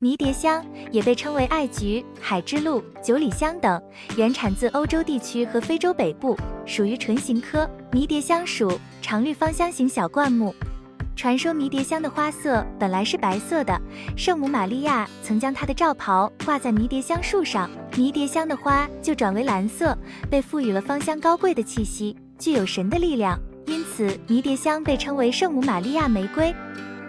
迷迭香也被称为艾菊、海之露、九里香等，原产自欧洲地区和非洲北部，属于唇形科迷迭香属，常绿芳香型小灌木。传说迷迭香的花色本来是白色的，圣母玛利亚曾将她的罩袍挂在迷迭香树上，迷迭香的花就转为蓝色，被赋予了芳香高贵的气息，具有神的力量，因此迷迭香被称为圣母玛利亚玫瑰。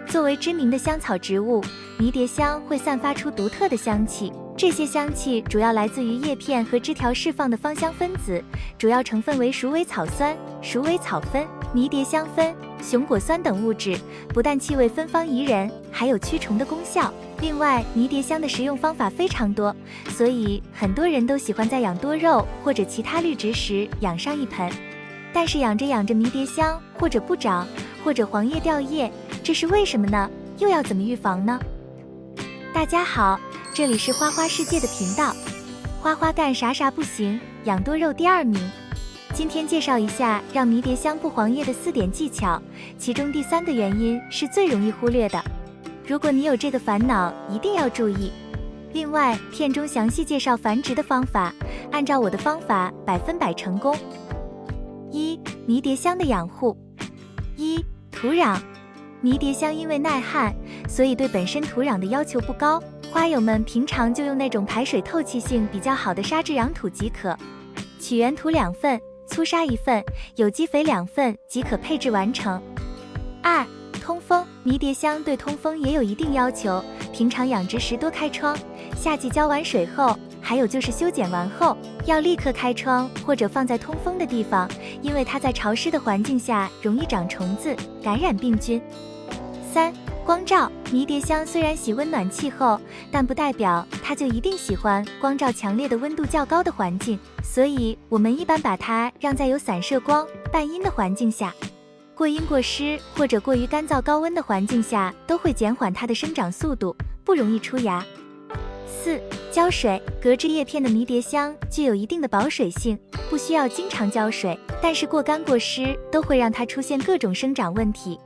作为知名的香草植物，迷迭香会散发出独特的香气，这些香气主要来自于叶片和枝条释放的芳香分子，主要成分为鼠尾草酸、鼠尾草酚、迷迭香酚、熊果酸等物质，不但气味芬芳宜人，还有驱虫的功效。另外，迷迭香的食用方法非常多，所以很多人都喜欢在养多肉或者其他绿植时养上一盆。但是养着养着迷迭香或者不长，或者黄叶掉叶，这是为什么呢？又要怎么预防呢？大家好，这里是花花世界的频道，花花干啥啥不行，养多肉第2名。今天介绍一下让迷迭香不黄叶的4点技巧，其中第3个原因是最容易忽略的。如果你有这个烦恼，一定要注意。另外，片中详细介绍繁殖的方法，按照我的方法100%成功。1、迷迭香的养护。1、土壤。迷迭香因为耐旱，所以对本身土壤的要求不高，花友们平常就用那种排水透气性比较好的沙质养土即可。取原土2份，粗沙1份，有机肥2份即可配置完成。2、通风。迷迭香对通风也有一定要求，平常养殖时多开窗，夏季浇完水后，还有就是修剪完后，要立刻开窗或者放在通风的地方，因为它在潮湿的环境下容易长虫子，感染病菌。3、光照。迷迭香虽然喜温暖气候，但不代表它就一定喜欢光照强烈的温度较高的环境，所以我们一般把它让在有散射光、半阴的环境下。过阴过湿或者过于干燥高温的环境下，都会减缓它的生长速度，不容易出芽。4、浇水。隔枝叶片的迷迭香具有一定的保水性，不需要经常浇水，但是过干过湿都会让它出现各种生长问题。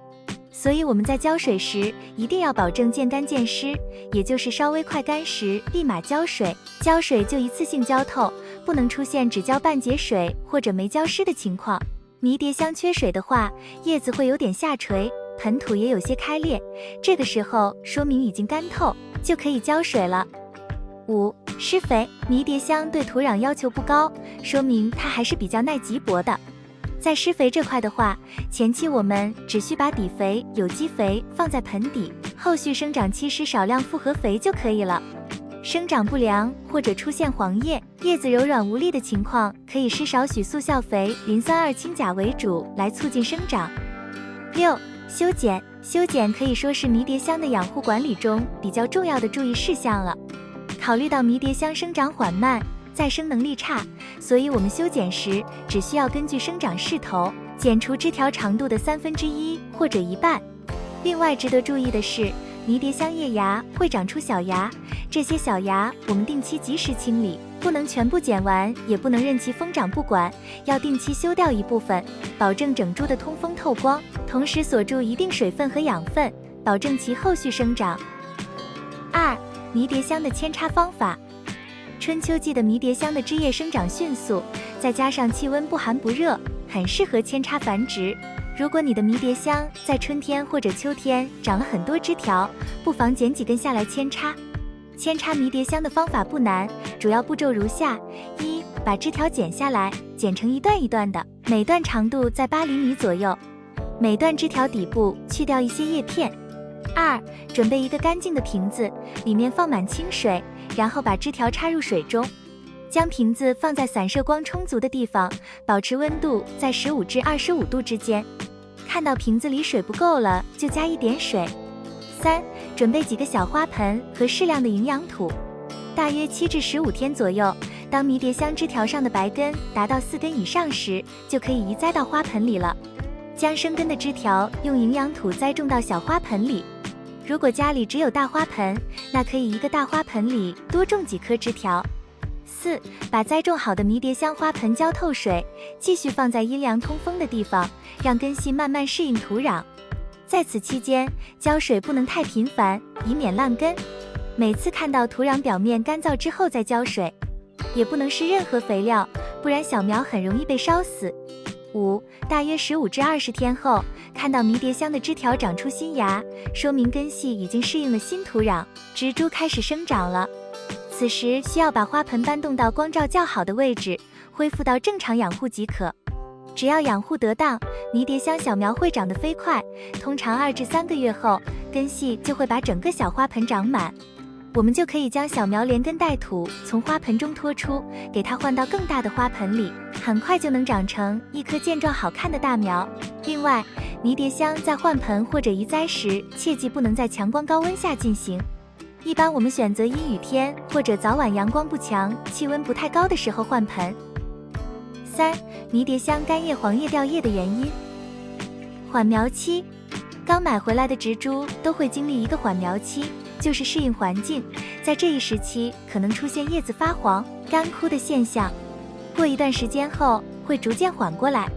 所以我们在浇水时一定要保证见干见湿，也就是稍微快干时立马浇水，浇水就一次性浇透，不能出现只浇半截水或者没浇湿的情况。迷迭香缺水的话，叶子会有点下垂，盆土也有些开裂，这个时候说明已经干透，就可以浇水了。5、施肥。迷迭香对土壤要求不高，说明它还是比较耐瘠薄的。在施肥这块的话，前期我们只需把底肥、有机肥放在盆底，后续生长期施少量复合肥就可以了。生长不良或者出现黄叶、叶子柔软无力的情况，可以施少许速效肥、磷酸二氢钾为主来促进生长。6、修剪。修剪可以说是迷迭香的养护管理中比较重要的注意事项了。考虑到迷迭香生长缓慢，再生能力差，所以我们修剪时只需要根据生长势头，剪除枝条长度的1/3或者1半。另外值得注意的是，迷迭香叶芽会长出小芽，这些小芽我们定期及时清理，不能全部剪完，也不能任其疯长不管，要定期修掉一部分，保证整株的通风透光，同时锁住一定水分和养分，保证其后续生长。2、迷迭香的扦插方法。春秋季的迷迭香的枝叶生长迅速，再加上气温不寒不热，很适合扦插繁殖。如果你的迷迭香在春天或者秋天长了很多枝条，不妨剪几根下来扦插。扦插迷迭香的方法不难，主要步骤如下： 1、把枝条剪下来，剪成一段一段的，每段长度在8厘米左右，每段枝条底部去掉一些叶片。2、准备一个干净的瓶子，里面放满清水，然后把枝条插入水中，将瓶子放在散射光充足的地方，保持温度在15至25度之间。看到瓶子里水不够了，就加一点水。3、准备几个小花盆和适量的营养土，大约7至15天左右，当迷迭香枝条上的白根达到4根以上时，就可以移栽到花盆里了。将生根的枝条用营养土栽种到小花盆里。如果家里只有大花盆，那可以一个大花盆里多种几棵枝条。4、把栽种好的迷迭香花盆浇透水，继续放在阴凉通风的地方，让根系慢慢适应土壤。在此期间，浇水不能太频繁，以免烂根。每次看到土壤表面干燥之后再浇水，也不能施任何肥料，不然小苗很容易被烧死。5. 大约15至20天后，看到迷迭香的枝条长出新芽，说明根系已经适应了新土壤，植株开始生长了。此时需要把花盆搬动到光照较好的位置，恢复到正常养护即可。只要养护得当，迷迭香小苗会长得飞快，通常2至3个月后，根系就会把整个小花盆长满。我们就可以将小苗连根带土从花盆中拖出，给它换到更大的花盆里，很快就能长成一棵健壮好看的大苗。另外，迷迭香在换盆或者移栽时，切记不能在强光高温下进行。一般我们选择阴雨天或者早晚阳光不强、气温不太高的时候换盆。3. 迷迭香干叶黄叶掉叶的原因。缓苗期，刚买回来的植株都会经历一个缓苗期，就是适应环境，在这一时期可能出现叶子发黄、干枯的现象，过一段时间后会逐渐缓过来。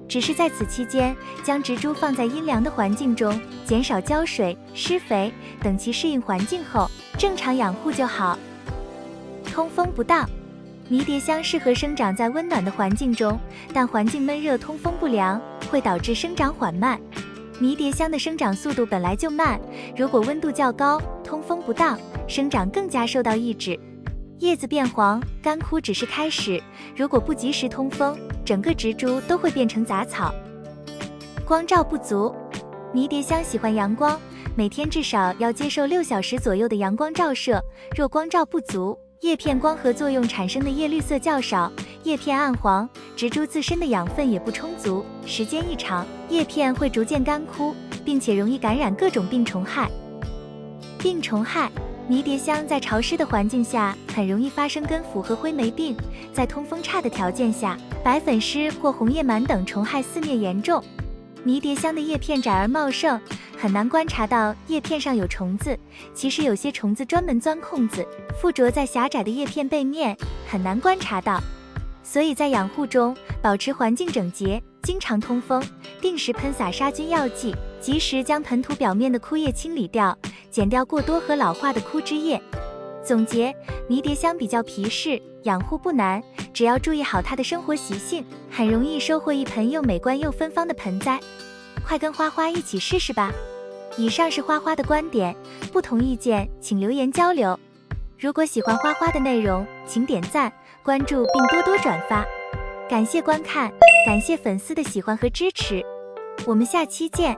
只是在此期间，将植株放在阴凉的环境中，减少浇水、施肥，等其适应环境后，正常养护就好。通风不当，迷迭香适合生长在温暖的环境中，但环境闷热、通风不良会导致生长缓慢。迷迭香的生长速度本来就慢，如果温度较高、通风不当，生长更加受到抑制。叶子变黄、干枯只是开始，如果不及时通风，整个植株都会变成杂草。光照不足，迷迭香喜欢阳光，每天至少要接受6小时左右的阳光照射，若光照不足，叶片光合作用产生的叶绿色较少，叶片暗黄，植株自身的养分也不充足，时间一长，叶片会逐渐干枯，并且容易感染各种病虫害。病虫害，迷迭香在潮湿的环境下很容易发生根腐和灰霉病，在通风差的条件下，白粉虱或红叶螨等虫害肆虐严重。迷迭香的叶片窄而茂盛，很难观察到叶片上有虫子，其实有些虫子专门钻空子，附着在狭窄的叶片背面，很难观察到。所以在养护中，保持环境整洁，经常通风，定时喷洒杀菌药剂，及时将盆土表面的枯叶清理掉，剪掉过多和老化的枯枝叶。总结，迷迭香比较皮实，养护不难，只要注意好它的生活习性，很容易收获一盆又美观又芬芳的盆栽。快跟花花一起试试吧！以上是花花的观点，不同意见请留言交流。如果喜欢花花的内容，请点赞、关注并多多转发。感谢观看，感谢粉丝的喜欢和支持，我们下期见。